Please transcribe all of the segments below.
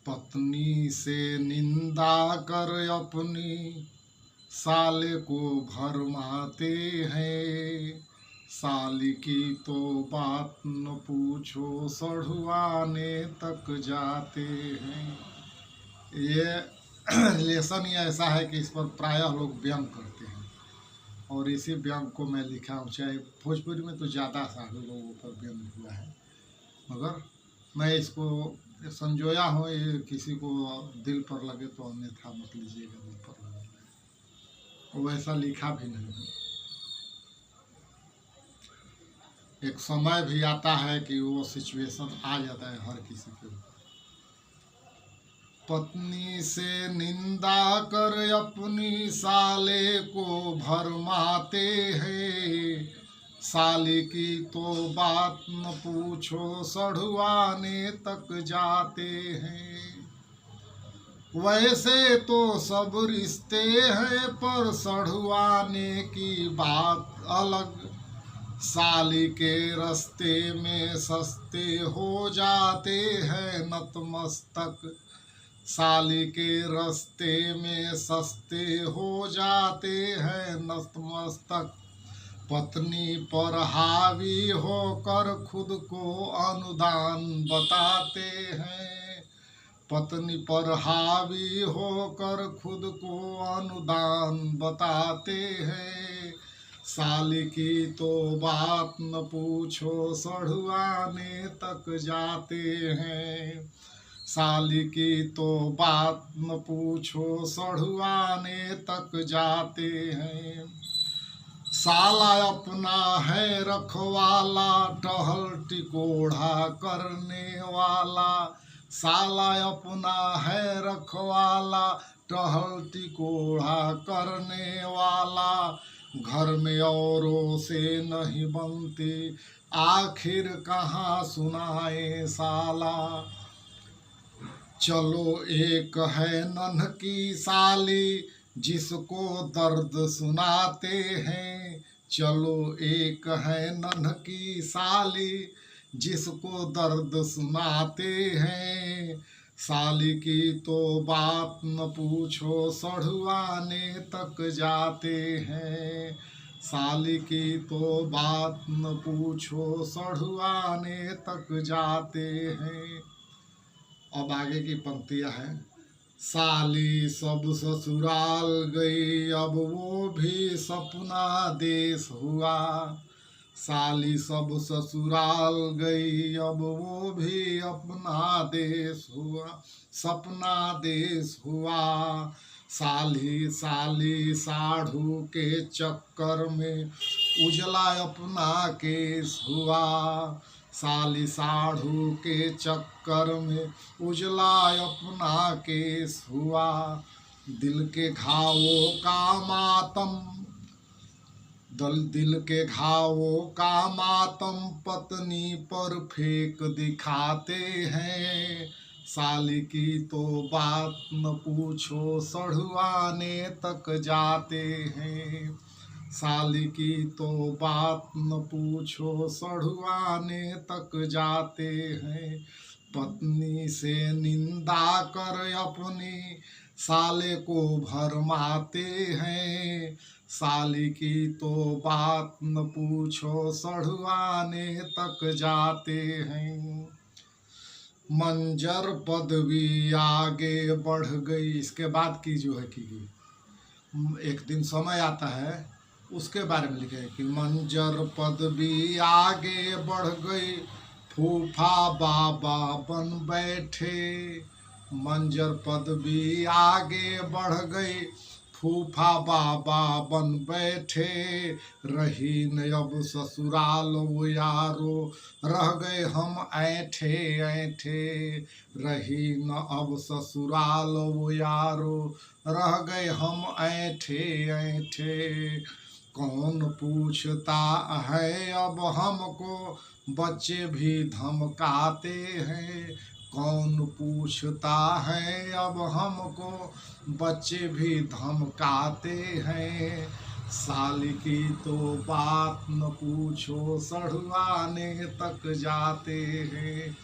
पत्नी से निंदा कर अपनी साले को भरमाते हैं। साली की तो बात न पूछो, सढ़ुआने तक जाते हैं। ये रिलेशन ही ऐसा है कि इस पर प्रायः लोग व्यंग करते हैं और इसी व्यंग को मैं लिखा हूँ। चाहे भोजपुरी में तो ज़्यादा सारे लोगों पर व्यंग हुआ है, मगर मैं इसको संजोया हूँ। ये किसी को दिल पर लगे तो अन्यथा मत लीजिएगा, दिल पर लगे। वैसा लिखा भी नहीं है। एक समय भी आता है कि वो सिचुएशन आ जाता है हर किसी के ऊपर। पत्नी से निंदा कर अपनी साले को भरमाते हैं। साली की तो बात न पूछो, सढ़ुआने तक जाते हैं। वैसे तो सब रिश्ते हैं पर सढ़ुआने की बात अलग। साली के रास्ते में सस्ते हो जाते हैं नतमस्तक। साली के रास्ते में सस्ते हो जाते हैं नतमस्तक। पत्नी पर हावी होकर खुद को अनुदान बताते हैं। पत्नी पर हावी होकर खुद को अनुदान बताते हैं। साली की तो बात न पूछो, सढ़ुआने तक जाते हैं। साली की तो बात न पूछो, सढ़ुआने तक जाते हैं। साला अपना है रखवाला, टहल टिकोड़ा करने वाला। साला अपना है रखवाला, टहल टिकोड़ा करने वाला। घर में औरों से नहीं बनती, आखिर कहाँ सुनाए साला। चलो एक है नन्हकी साली, जिसको दर्द सुनाते हैं। चलो एक है नन्हकी साली, जिसको दर्द सुनाते हैं। साली की तो बात न पूछो, सढ़ुआने तक जाते हैं। साली की तो बात न पूछो, सढ़ुआने तक जाते हैं। अब आगे की पंक्तियां हैं। साली सब ससुराल गई, अब वो भी सपना देश हुआ। साली सब ससुराल गई, अब वो भी अपना देश हुआ, सपना देश हुआ। साली साली साढ़ू के चक्कर में उजला अपना केस हुआ। साली साढ़ू के चक्कर में उजला अपना केस हुआ। दिल के घावों का मातम, दिल के घावों का मातम पत्नी पर फेंक दिखाते हैं। साली की तो बात न पूछो, सढ़ुआने तक जाते हैं। साली की तो बात न पूछो, सढ़ुआने तक जाते हैं। पत्नी से निंदा कर अपनी साले को भरमाते हैं। साली की तो बात न पूछो, सढ़ुआने तक जाते हैं। मंजर पदवी आगे बढ़ गई। इसके बाद की जो है कि एक दिन समय आता है, उसके बारे में लिखे कि मंजर पदवी आगे बढ़ गई, फूफा बाबा बन बैठे। मंजर पदवी आगे बढ़ गई, फूफा बाबा बन बैठे। रही न अब ससुराल वो यारो, रह गए हम ऐंठे ऐंठे। रही न अब ससुराल वो यारो, रह गए हम ऐंठे ऐंठे। कौन पूछता है अब हमको, बच्चे भी धमकाते हैं। कौन पूछता है अब हमको, बच्चे भी धमकाते हैं। साली की तो बात न पूछो, सढ़ुआने तक जाते हैं।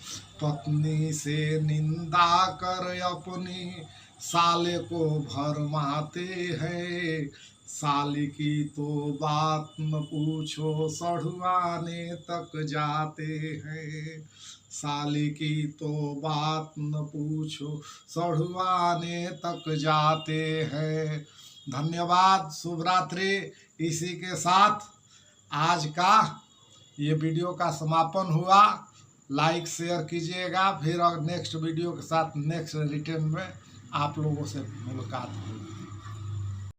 पत्नी से निंदा कर अपनी साले को भरमाते हैं। साली की तो बात न पूछो, सढ़ुआने तक जाते हैं। साली की तो बात न पूछो, सढ़ुआने तक जाते हैं। धन्यवाद, शुभ रात्रि। इसी के साथ आज का ये वीडियो का समापन हुआ। लाइक शेयर कीजिएगा, फिर नेक्स्ट वीडियो के साथ नेक्स्ट रिटर्न में आप लोगों से मुलाकात होगी।